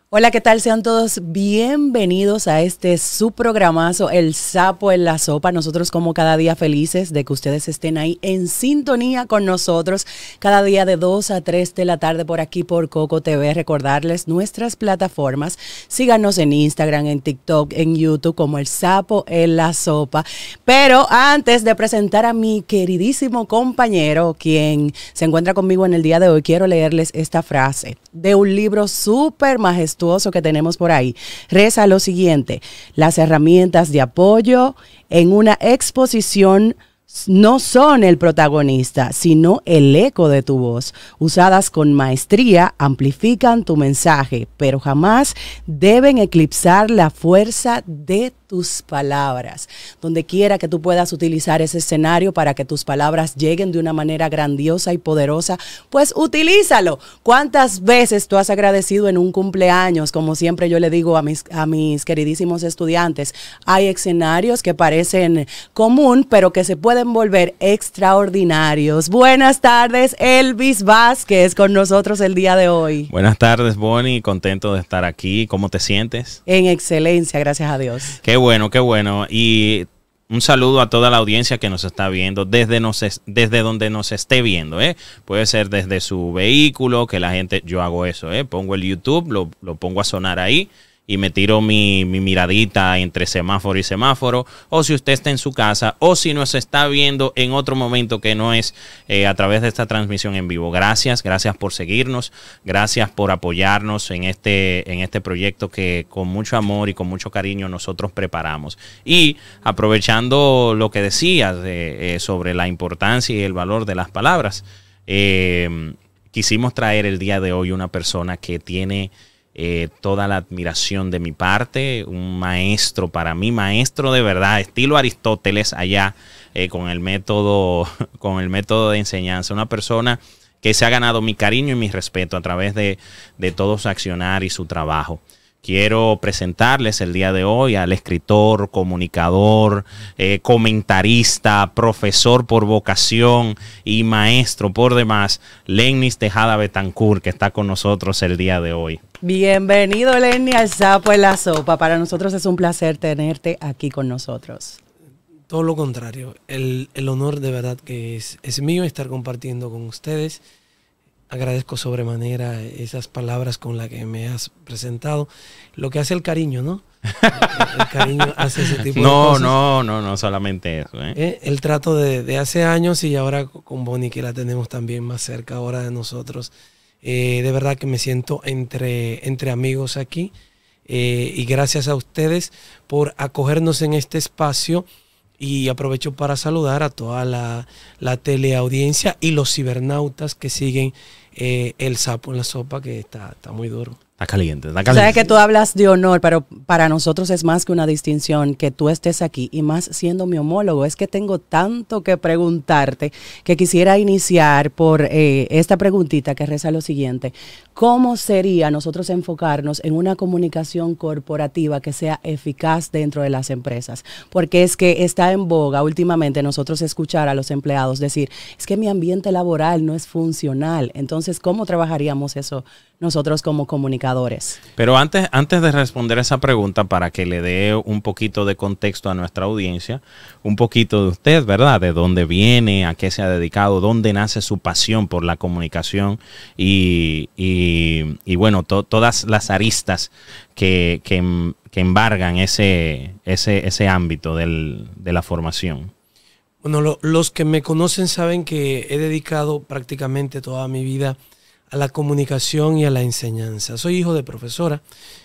Hola, ¿qué tal? Sean todos bienvenidos a este su programazo, El Sapo en la Sopa. Nosotros como cada día felices de que ustedes estén ahí en sintonía con nosotros cada día de 2 a 3 de la tarde por aquí por Coco TV. Recordarles nuestras plataformas. Síganos en Instagram, en TikTok, en YouTube como El Sapo en la Sopa. Pero antes de presentar a mi queridísimo compañero, quien se encuentra conmigo en el día de hoy, quiero leerles esta frase de un libro súper majestuoso que tenemos por ahí. Reza lo siguiente: las herramientas de apoyo en una exposición no son el protagonista, sino el eco de tu voz. Usadas con maestría, amplifican tu mensaje, pero jamás deben eclipsar la fuerza de tus palabras. Donde quiera que tú puedas utilizar ese escenario para que tus palabras lleguen de una manera grandiosa y poderosa, pues utilízalo. ¿Cuántas veces tú has agradecido en un cumpleaños? Como siempre yo le digo a mis queridísimos estudiantes, hay escenarios que parecen común, pero que se pueden volver extraordinarios. Buenas tardes, Elvis Vázquez, con nosotros el día de hoy. Buenas tardes, Bonnie, contento de estar aquí. ¿Cómo te sientes? En excelencia, gracias a Dios. Qué bueno, qué bueno. Y un saludo a toda la audiencia que nos está viendo, desde donde nos esté viendo, ¿eh? Puede ser desde su vehículo, que la gente, yo hago eso, pongo el YouTube, lo pongo a sonar ahí y me tiro mi miradita entre semáforo y semáforo, o si usted está en su casa, o si nos está viendo en otro momento que no es a través de esta transmisión en vivo. Gracias por seguirnos, gracias por apoyarnos en este proyecto que con mucho amor y con mucho cariño nosotros preparamos. Y aprovechando lo que decías sobre la importancia y el valor de las palabras, quisimos traer el día de hoy una persona que tiene toda la admiración de mi parte, un maestro para mí, maestro de verdad, estilo Aristóteles allá con el método de enseñanza, una persona que se ha ganado mi cariño y mi respeto a través de todo su accionar y su trabajo. Quiero presentarles el día de hoy al escritor, comunicador, comentarista, profesor por vocación y maestro por demás, Lennis Tejada Betancourt, que está con nosotros el día de hoy. Bienvenido, Lenny, al Sapo en la Sopa. Para nosotros es un placer tenerte aquí con nosotros. Todo lo contrario, el honor de verdad que es mío estar compartiendo con ustedes. Agradezco sobremanera esas palabras con las que me has presentado. Lo que hace el cariño, ¿no? El cariño hace ese tipo de cosas. No solamente eso. El trato de hace años y ahora con Bonnie, que la tenemos también más cerca ahora de nosotros. De verdad que me siento entre amigos aquí. Y gracias a ustedes por acogernos en este espacio. Y aprovecho para saludar a toda la teleaudiencia y los cibernautas que siguen El Sapo en la Sopa, que está muy duro. Está caliente, está caliente. Sabes que tú hablas de honor, pero para nosotros es más que una distinción que tú estés aquí, y más siendo mi homólogo. Es que tengo tanto que preguntarte que quisiera iniciar por esta preguntita que reza lo siguiente: ¿cómo sería nosotros enfocarnos en una comunicación corporativa que sea eficaz dentro de las empresas? Porque es que está en boga últimamente nosotros escuchar a los empleados decir, es que mi ambiente laboral no es funcional. Entonces, ¿cómo trabajaríamos eso nosotros como comunicadores? Pero antes de responder esa pregunta, para que le dé un poquito de contexto a nuestra audiencia, un poquito de usted, ¿verdad? De dónde viene, a qué se ha dedicado, dónde nace su pasión por la comunicación y bueno, todas las aristas que embargan ese ámbito de la formación. Bueno, los que me conocen saben que he dedicado prácticamente toda mi vida a la comunicación y a la enseñanza. Soy hijo de profesora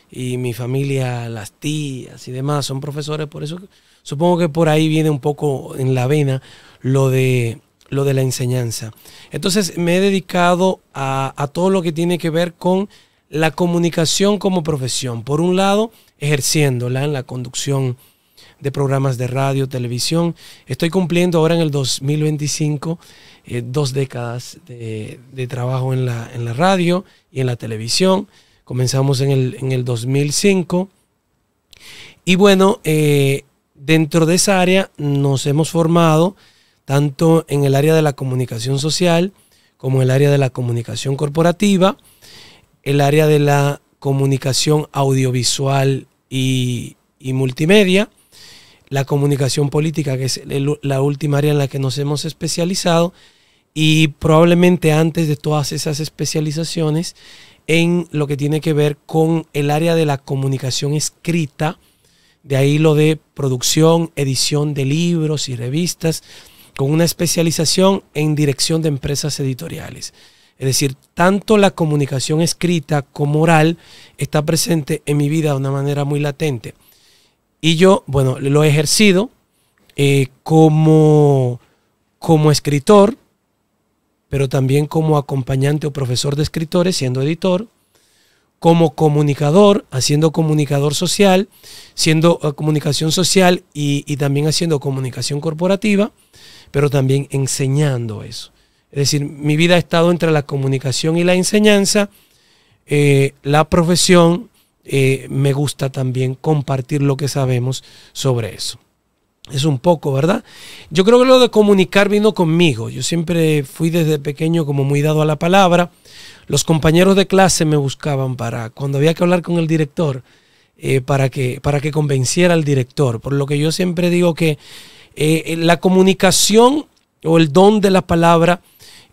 y mi familia, las tías y demás son profesores, por eso supongo que por ahí viene un poco en la vena lo de la enseñanza. Entonces me he dedicado a todo lo que tiene que ver con la comunicación como profesión. Por un lado, ejerciéndola en la conducción de programas de radio, televisión. Estoy cumpliendo ahora en el 2025 2 décadas de trabajo en la radio y en la televisión. Comenzamos en el 2005 y bueno, dentro de esa área nos hemos formado tanto en el área de la comunicación social como en el área de la comunicación corporativa, el área de la comunicación audiovisual y multimedia, la comunicación política, que es la última área en la que nos hemos especializado, y probablemente antes de todas esas especializaciones en lo que tiene que ver con el área de la comunicación escrita, de ahí lo de producción, edición de libros y revistas, con una especialización en dirección de empresas editoriales. Es decir, tanto la comunicación escrita como oral está presente en mi vida de una manera muy latente. Y yo, bueno, lo he ejercido como escritor, pero también como acompañante o profesor de escritores, siendo editor, como comunicador, haciendo comunicador social, siendo comunicación social y también haciendo comunicación corporativa, pero también enseñando eso. Es decir, mi vida ha estado entre la comunicación y la enseñanza. La profesión, me gusta también compartir lo que sabemos sobre eso. Es un poco, ¿verdad? Yo creo que lo de comunicar vino conmigo. Yo siempre fui desde pequeño como muy dado a la palabra. Los compañeros de clase me buscaban para cuando había que hablar con el director, para que convenciera al director. Por lo que yo siempre digo que la comunicación o el don de la palabra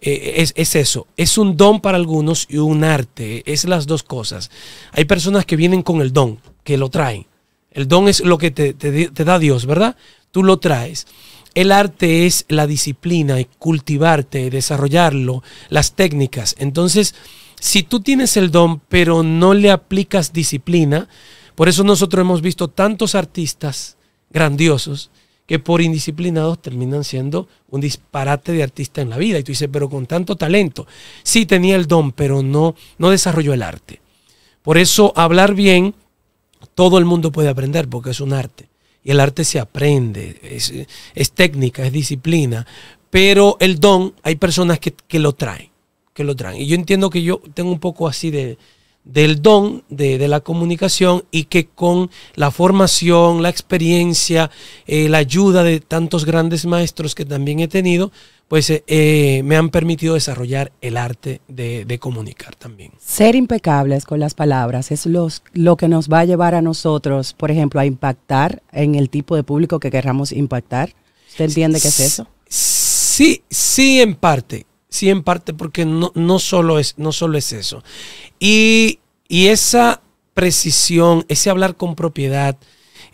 es eso. Es un don para algunos y un arte. Es las dos cosas. Hay personas que vienen con el don, que lo traen. El don es lo que te da Dios, ¿verdad? Tú lo traes. El arte es la disciplina, cultivarte, desarrollarlo, las técnicas. Entonces, si tú tienes el don, pero no le aplicas disciplina, por eso nosotros hemos visto tantos artistas grandiosos que por indisciplinados terminan siendo un disparate de artista en la vida. Y tú dices, pero con tanto talento. Sí tenía el don, pero no desarrolló el arte. Por eso hablar bien, todo el mundo puede aprender porque es un arte. Y el arte se aprende, es técnica, es disciplina. Pero el don, hay personas que lo traen. Y yo entiendo que yo tengo un poco así del don de la comunicación, y que con la formación, la experiencia, la ayuda de tantos grandes maestros que también he tenido, pues me han permitido desarrollar el arte de comunicar también. Ser impecables con las palabras es lo que nos va a llevar a nosotros, por ejemplo, a impactar en el tipo de público que queramos impactar. ¿Usted entiende qué es eso? Sí, en parte. Sí, en parte, porque no solo es eso. Y esa precisión, ese hablar con propiedad,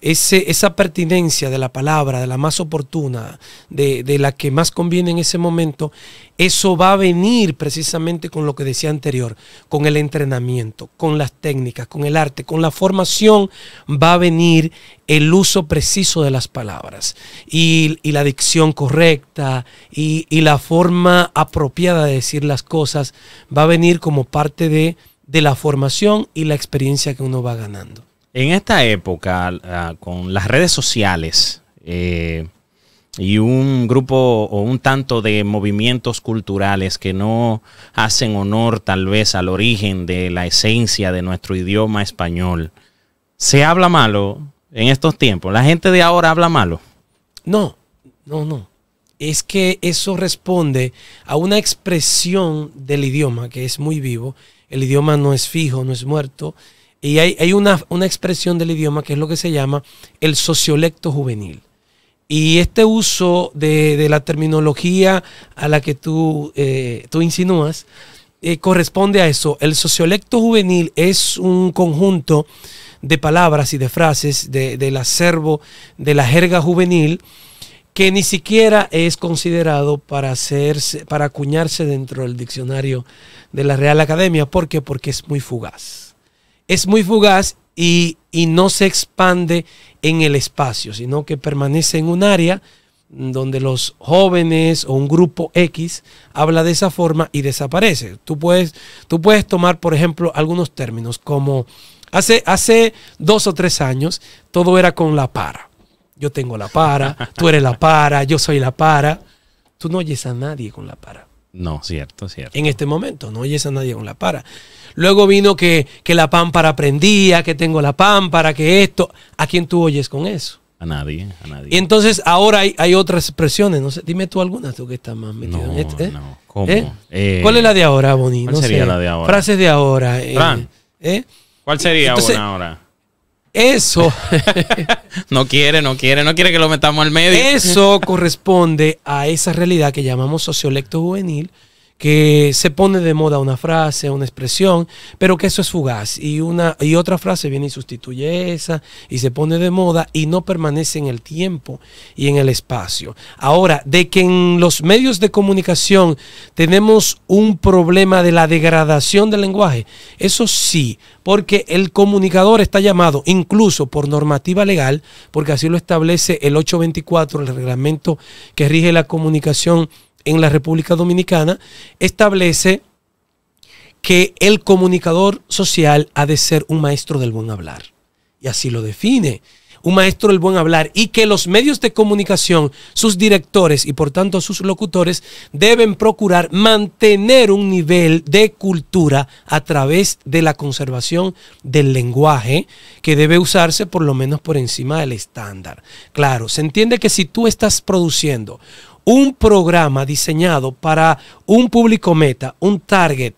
esa pertinencia de la palabra, de la más oportuna, de la que más conviene en ese momento, eso va a venir precisamente con lo que decía anterior, con el entrenamiento, con las técnicas, con el arte, con la formación, va a venir el uso preciso de las palabras y la dicción correcta y la forma apropiada de decir las cosas va a venir como parte de la formación y la experiencia que uno va ganando. En esta época, con las redes sociales y un grupo o un tanto de movimientos culturales que no hacen honor tal vez al origen de la esencia de nuestro idioma español, ¿se habla malo en estos tiempos? ¿La gente de ahora habla malo? No. Es que eso responde a una expresión del idioma que es muy vivo. El idioma no es fijo, no es muerto. Y hay una expresión del idioma que es lo que se llama el sociolecto juvenil. Y este uso de la terminología a la que tú insinúas corresponde a eso. El sociolecto juvenil es un conjunto de palabras y de frases del acervo de la jerga juvenil que ni siquiera es considerado para acuñarse dentro del diccionario de la Real Academia. ¿Por qué? Porque es muy fugaz. Es muy fugaz y no se expande en el espacio, sino que permanece en un área donde los jóvenes o un grupo X habla de esa forma y desaparece. Tú puedes tomar, por ejemplo, algunos términos como hace 2 o 3 años todo era con la para. Yo tengo la para, tú eres la para, yo soy la para. Tú no oyes a nadie con la para. No, cierto. En este momento no oyes a nadie con la para. Luego vino que la pámpara prendía, que tengo la pámpara, que esto. ¿A quién tú oyes con eso? A nadie. Y entonces ahora hay otras expresiones. No sé, dime tú algunas, tú que estás más metido en esto. No, ¿cómo? ¿Cuál es la de ahora, Boni? ¿Cuál sería la de ahora? Frases de ahora. Fran. ¿Cuál sería Entonces, una ahora? Eso. No quiere que lo metamos al medio. Eso corresponde a esa realidad que llamamos sociolecto juvenil, que se pone de moda una frase, una expresión, pero que eso es fugaz y otra frase viene y sustituye esa y se pone de moda y no permanece en el tiempo y en el espacio. Ahora, de que en los medios de comunicación tenemos un problema de la degradación del lenguaje, eso sí, porque el comunicador está llamado, incluso por normativa legal, porque así lo establece el 824, el reglamento que rige la comunicación en la República Dominicana, establece que el comunicador social ha de ser un maestro del buen hablar. Y así lo define, un maestro del buen hablar, y que los medios de comunicación, sus directores y por tanto sus locutores, deben procurar mantener un nivel de cultura a través de la conservación del lenguaje que debe usarse por lo menos por encima del estándar. Claro, se entiende que si tú estás produciendo un programa diseñado para un público meta, un target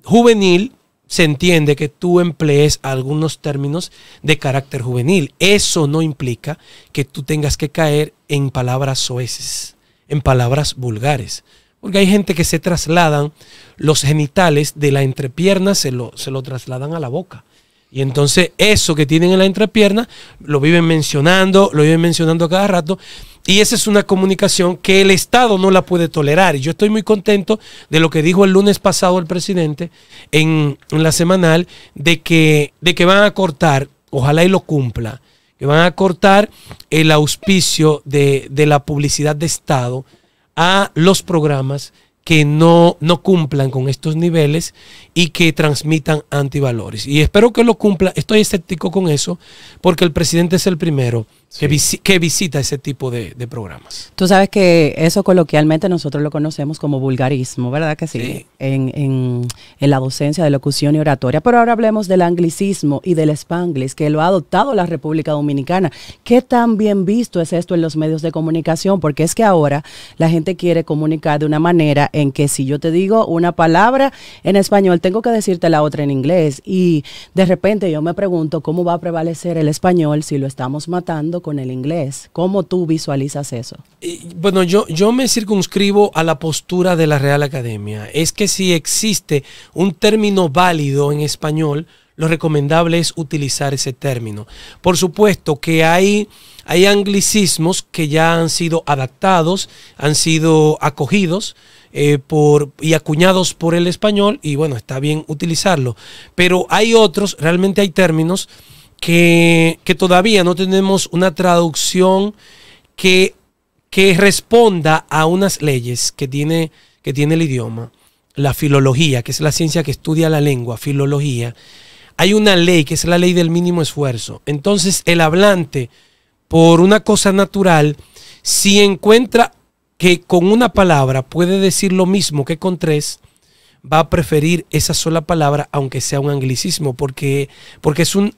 juvenil, se entiende que tú emplees algunos términos de carácter juvenil. Eso no implica que tú tengas que caer en palabras soeces, en palabras vulgares. Porque hay gente que se trasladan los genitales de la entrepierna, se lo trasladan a la boca. Y entonces eso que tienen en la entrepierna lo viven mencionando a cada rato. Y esa es una comunicación que el Estado no la puede tolerar. Y yo estoy muy contento de lo que dijo el lunes pasado el presidente en la semanal, de que van a cortar, ojalá y lo cumpla, que van a cortar el auspicio de la publicidad de Estado a los programas que no cumplan con estos niveles y que transmitan antivalores. Y espero que lo cumpla. Estoy escéptico con eso porque el presidente es el primero que visita ese tipo de programas. Tú sabes que eso coloquialmente nosotros lo conocemos como vulgarismo, ¿verdad que sí? Sí. En la docencia de locución y oratoria. Pero ahora hablemos del anglicismo y del spanglish, que lo ha adoptado la República Dominicana. ¿Qué tan bien visto es esto en los medios de comunicación? Porque es que ahora la gente quiere comunicar de una manera en que si yo te digo una palabra en español, tengo que decirte la otra en inglés. Y de repente yo me pregunto cómo va a prevalecer el español si lo estamos matando con el inglés. ¿Cómo tú visualizas eso? Bueno, yo me circunscribo a la postura de la Real Academia. Es que si existe un término válido en español, lo recomendable es utilizar ese término. Por supuesto que hay anglicismos que ya han sido adaptados, han sido acogidos y acuñados por el español, y bueno, está bien utilizarlo. Pero hay otros, realmente hay términos que todavía no tenemos una traducción que responda a unas leyes que tiene el idioma. La filología, que es la ciencia que estudia la lengua, filología. Hay una ley que es la ley del mínimo esfuerzo. Entonces el hablante, por una cosa natural, si encuentra que con una palabra puede decir lo mismo que con tres, va a preferir esa sola palabra, aunque sea un anglicismo, porque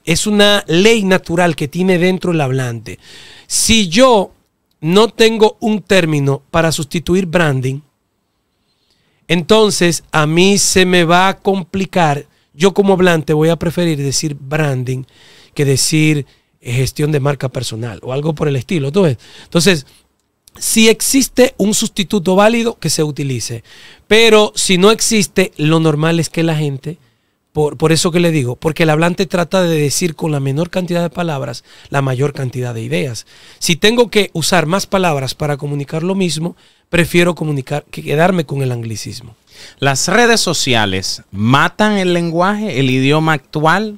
es una ley natural que tiene dentro el hablante. Si yo no tengo un término para sustituir branding, entonces a mí se me va a complicar. Yo como hablante voy a preferir decir branding que decir gestión de marca personal o algo por el estilo. Entonces, si existe un sustituto válido, que se utilice. Pero si no existe, lo normal es que la gente, por eso que le digo, porque el hablante trata de decir con la menor cantidad de palabras la mayor cantidad de ideas. Si tengo que usar más palabras para comunicar lo mismo, prefiero quedarme con el anglicismo. ¿Las redes sociales matan el lenguaje, el idioma actual?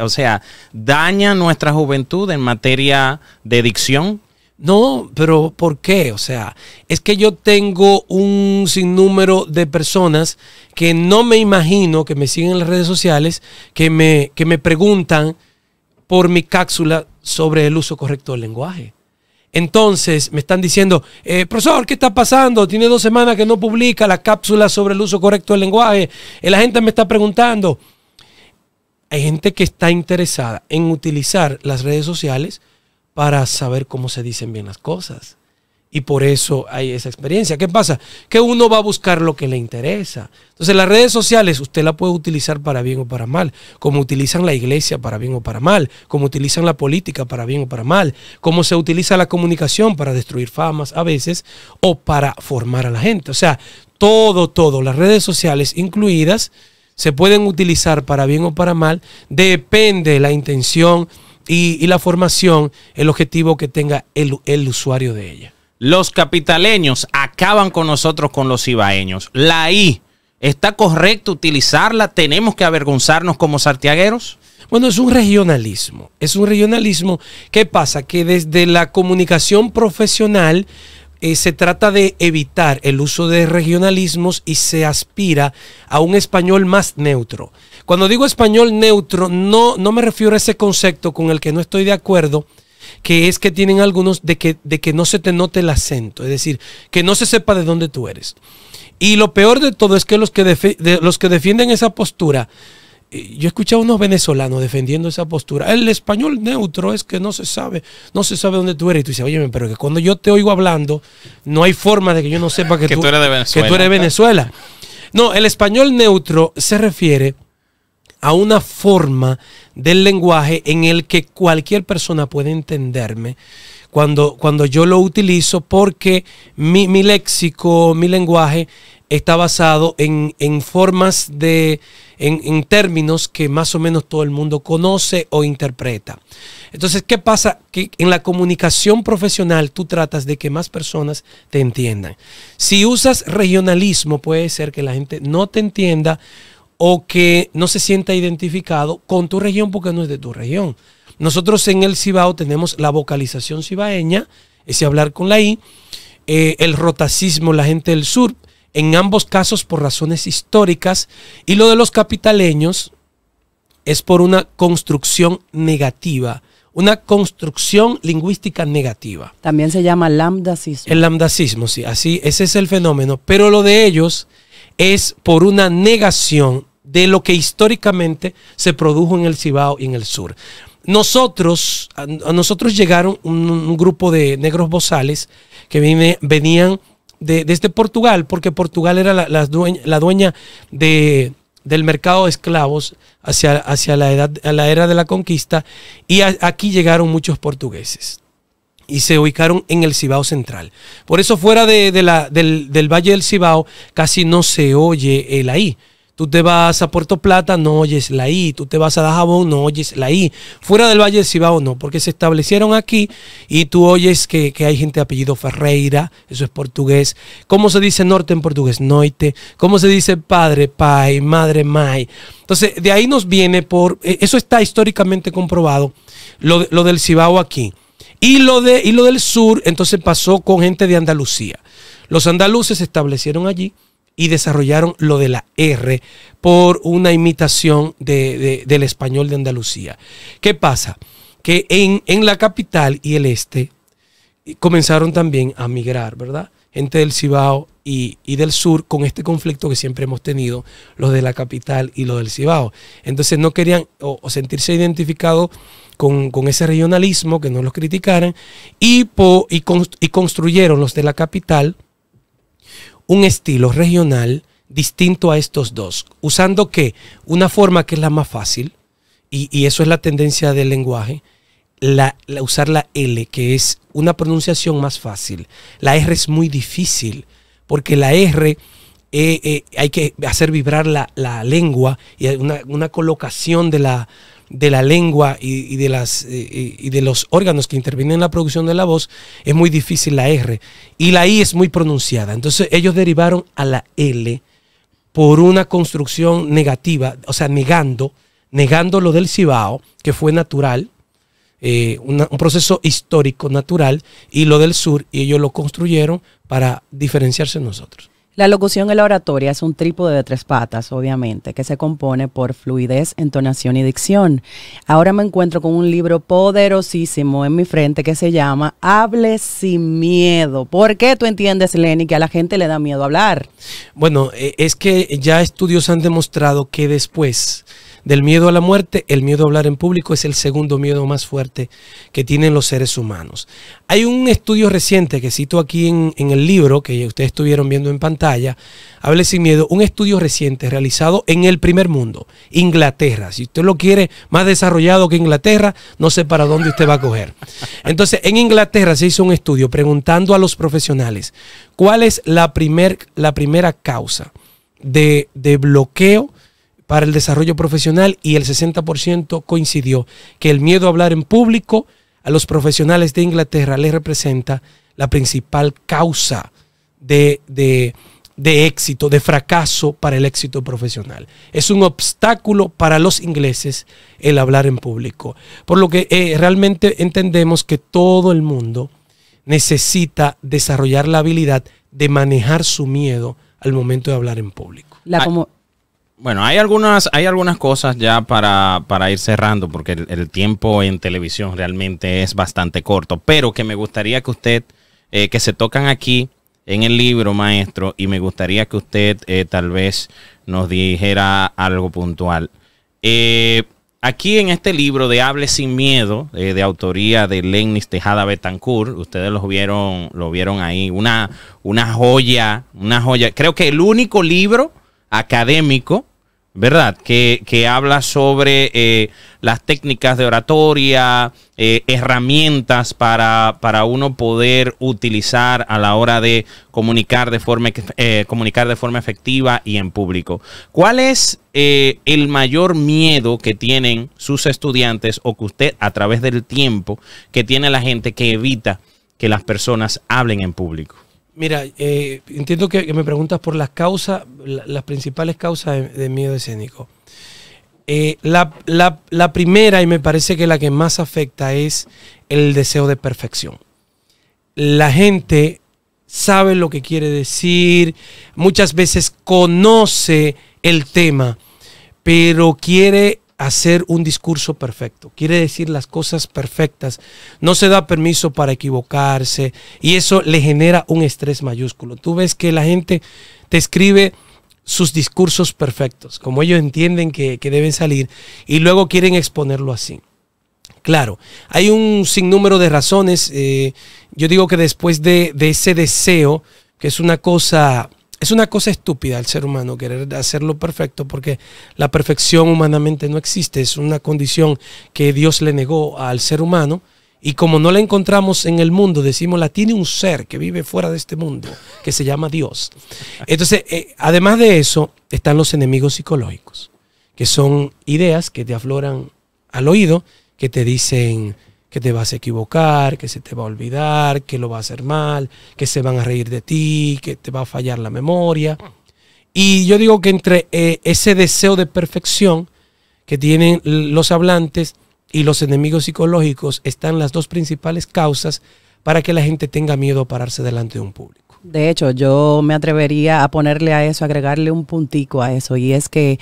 O sea, ¿dañan nuestra juventud en materia de dicción? No, pero ¿por qué? O sea, es que yo tengo un sinnúmero de personas que no me imagino que me siguen en las redes sociales, que me preguntan por mi cápsula sobre el uso correcto del lenguaje. Entonces me están diciendo, profesor, ¿qué está pasando? Tiene 2 semanas que no publica la cápsula sobre el uso correcto del lenguaje. La gente me está preguntando. Hay gente que está interesada en utilizar las redes sociales para saber cómo se dicen bien las cosas. Y por eso hay esa experiencia. ¿Qué pasa? Que uno va a buscar lo que le interesa. Entonces las redes sociales usted la puede utilizar para bien o para mal, como utilizan la iglesia para bien o para mal, como utilizan la política para bien o para mal, como se utiliza la comunicación para destruir famas a veces o para formar a la gente. O sea, todo, las redes sociales incluidas se pueden utilizar para bien o para mal, depende de la intención y la formación, el objetivo que tenga el usuario de ella. Los capitaleños acaban con nosotros, con los cibaeños. La I, ¿está correcto utilizarla? ¿Tenemos que avergonzarnos como santiagueros? Bueno, es un regionalismo. Es un regionalismo. ¿Qué pasa? Que desde la comunicación profesional se trata de evitar el uso de regionalismos y se aspira a un español más neutro. Cuando digo español neutro, no me refiero a ese concepto con el que no estoy de acuerdo, que es que tienen algunos de que no se te note el acento, es decir, que no se sepa de dónde tú eres. Y lo peor de todo es que los que defienden esa postura, yo he escuchado a unos venezolanos defendiendo esa postura. El español neutro es que no se sabe dónde tú eres. Y tú dices, oye, pero que cuando yo te oigo hablando, no hay forma de que yo no sepa que tú eres de Venezuela. Que tú eres de Venezuela. No, el español neutro se refiere a una forma del lenguaje en el que cualquier persona puede entenderme cuando yo lo utilizo, porque mi léxico, mi lenguaje está basado en formas en términos que más o menos todo el mundo conoce o interpreta. Entonces, ¿qué pasa? Que en la comunicación profesional tú tratas de que más personas te entiendan. Si usas regionalismo, puede ser que la gente no te entienda o que no se sienta identificado con tu región porque no es de tu región. Nosotros en el Cibao tenemos la vocalización cibaeña, ese hablar con la I, el rotacismo, la gente del sur, en ambos casos por razones históricas, y lo de los capitaleños es por una construcción negativa, una construcción lingüística negativa. También se llama lambdacismo. El lambdacismo, sí, así, ese es el fenómeno, pero lo de ellos es por una negación de lo que históricamente se produjo en el Cibao y en el sur. A nosotros llegaron un grupo de negros bozales que venían desde Portugal, porque Portugal era la dueña del mercado de esclavos hacia la era de la conquista, y aquí llegaron muchos portugueses y se ubicaron en el Cibao central. Por eso fuera del Valle del Cibao casi no se oye el I. Tú te vas a Puerto Plata, no oyes la I. Tú te vas a Dajabón, no oyes la I. Fuera del Valle del Cibao no, porque se establecieron aquí y tú oyes que hay gente de apellido Ferreira, eso es portugués. ¿Cómo se dice norte en portugués? Noite. ¿Cómo se dice padre? Pai, madre, mai. Entonces, de ahí nos viene eso está históricamente comprobado, lo del Cibao aquí. Y lo del sur, entonces pasó con gente de Andalucía. Los andaluces se establecieron allí y desarrollaron lo de la R por una imitación del español de Andalucía. ¿Qué pasa? Que en la capital y el este comenzaron también a migrar, ¿verdad? Gente del Cibao y del sur, con este conflicto que siempre hemos tenido, los de la capital y los del Cibao. Entonces no querían o sentirse identificados con ese regionalismo, que no los criticaran, y construyeron los de la capital un estilo regional distinto a estos dos, usando una forma que es la más fácil, y eso es la tendencia del lenguaje, usar la L, que es una pronunciación más fácil. La R es muy difícil, porque la R hay que hacer vibrar la lengua, y una colocación de la lengua y de los órganos que intervienen en la producción de la voz es muy difícil, la R, y la I es muy pronunciada. Entonces ellos derivaron a la L por una construcción negativa, o sea, negando lo del Cibao, que fue natural, un proceso histórico natural, y lo del sur, y ellos lo construyeron para diferenciarse de nosotros. La locución y la oratoria es un trípode de 3 patas, obviamente, que se compone por fluidez, entonación y dicción. Ahora me encuentro con un libro poderosísimo en mi frente que se llama Hable sin miedo. ¿Por qué tú entiendes, Lenny, que a la gente le da miedo hablar? Bueno, es que ya estudios han demostrado que después del miedo a la muerte, el miedo a hablar en público es el segundo miedo más fuerte que tienen los seres humanos. Hay un estudio reciente que cito aquí en el libro, que ustedes estuvieron viendo en pantalla, Hable sin miedo, un estudio reciente realizado en el primer mundo, Inglaterra. Si usted lo quiere más desarrollado que Inglaterra, no sé para dónde usted va a coger. Entonces, en Inglaterra se hizo un estudio preguntando a los profesionales cuál es la primera causa de bloqueo para el desarrollo profesional, y el 60% coincidió que el miedo a hablar en público a los profesionales de Inglaterra les representa la principal causa de éxito, de fracaso para el éxito profesional. Es un obstáculo para los ingleses el hablar en público. Por lo que realmente entendemos que todo el mundo necesita desarrollar la habilidad de manejar su miedo al momento de hablar en público. Bueno, hay algunas cosas ya para ir cerrando, porque el tiempo en televisión realmente es bastante corto, pero que me gustaría que usted, que se tocan aquí en el libro, maestro, y me gustaría que usted tal vez nos dijera algo puntual. Aquí en este libro de Hable sin miedo, de autoría de Lenny Tejada Betancourt, ustedes lo vieron ahí, una joya, creo que el único libro académico, ¿verdad? Que habla sobre las técnicas de oratoria, herramientas para uno poder utilizar a la hora de comunicar de forma efectiva y en público. ¿Cuál es el mayor miedo que tienen sus estudiantes, o que usted, a través del tiempo, que tiene la gente que evita que las personas hablen en público? Mira, entiendo que me preguntas por las causas, las principales causas de miedo escénico. La primera, y me parece que la que más afecta, es el deseo de perfección. La gente sabe lo que quiere decir, muchas veces conoce el tema, pero quiere hacer un discurso perfecto, quiere decir las cosas perfectas, no se da permiso para equivocarse, y eso le genera un estrés mayúsculo. Tú ves que la gente te escribe sus discursos perfectos, como ellos entienden que deben salir, y luego quieren exponerlo así. Claro, hay un sinnúmero de razones. Yo digo que después de ese deseo, que es una cosa estúpida el ser humano querer hacerlo perfecto, porque la perfección humanamente no existe, es una condición que Dios le negó al ser humano, y como no la encontramos en el mundo, decimos la tiene un ser que vive fuera de este mundo, que se llama Dios. Entonces, además de eso, están los enemigos psicológicos, que son ideas que te afloran al oído, que te dicen que te vas a equivocar, que se te va a olvidar, que lo vas a hacer mal, que se van a reír de ti, que te va a fallar la memoria. Y yo digo que entre ese deseo de perfección que tienen los hablantes y los enemigos psicológicos están las dos principales causas para que la gente tenga miedo a pararse delante de un público. De hecho, yo me atrevería a ponerle a eso, agregarle un puntico a eso, y es que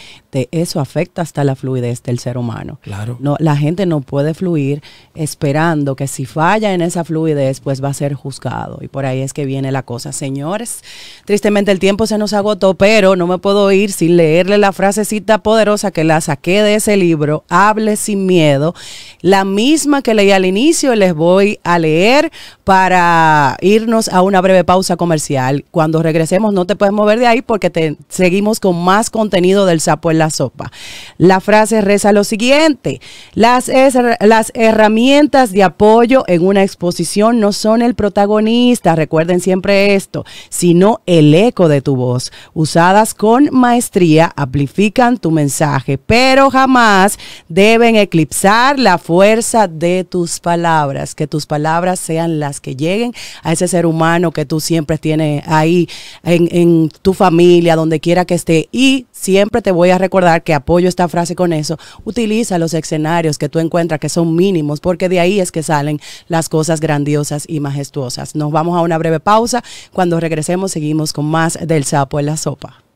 eso afecta hasta la fluidez del ser humano. Claro. No, la gente no puede fluir esperando que si falla en esa fluidez, pues va a ser juzgado. Y por ahí es que viene la cosa. Señores, tristemente el tiempo se nos agotó, pero no me puedo ir sin leerle la frasecita poderosa que la saqué de ese libro, Hable sin miedo, la misma que leí al inicio. Les voy a leer para irnos a una breve pausa comercial. Cuando regresemos no te puedes mover de ahí, porque seguimos con más contenido del Sapo en la Sopa. La frase reza lo siguiente: las herramientas de apoyo en una exposición no son el protagonista, recuerden siempre esto, sino el eco de tu voz. Usadas con maestría, amplifican tu mensaje, pero jamás deben eclipsar la fuerza de tus palabras. Que tus palabras sean lleguen las que lleguen, a ese ser humano que tú siempre tienes ahí en tu familia, donde quiera que esté. Y siempre te voy a recordar que apoyo esta frase con eso: utiliza los escenarios que tú encuentras que son mínimos, porque de ahí es que salen las cosas grandiosas y majestuosas. Nos vamos a una breve pausa. Cuando regresemos seguimos con más del Sapo en la Sopa.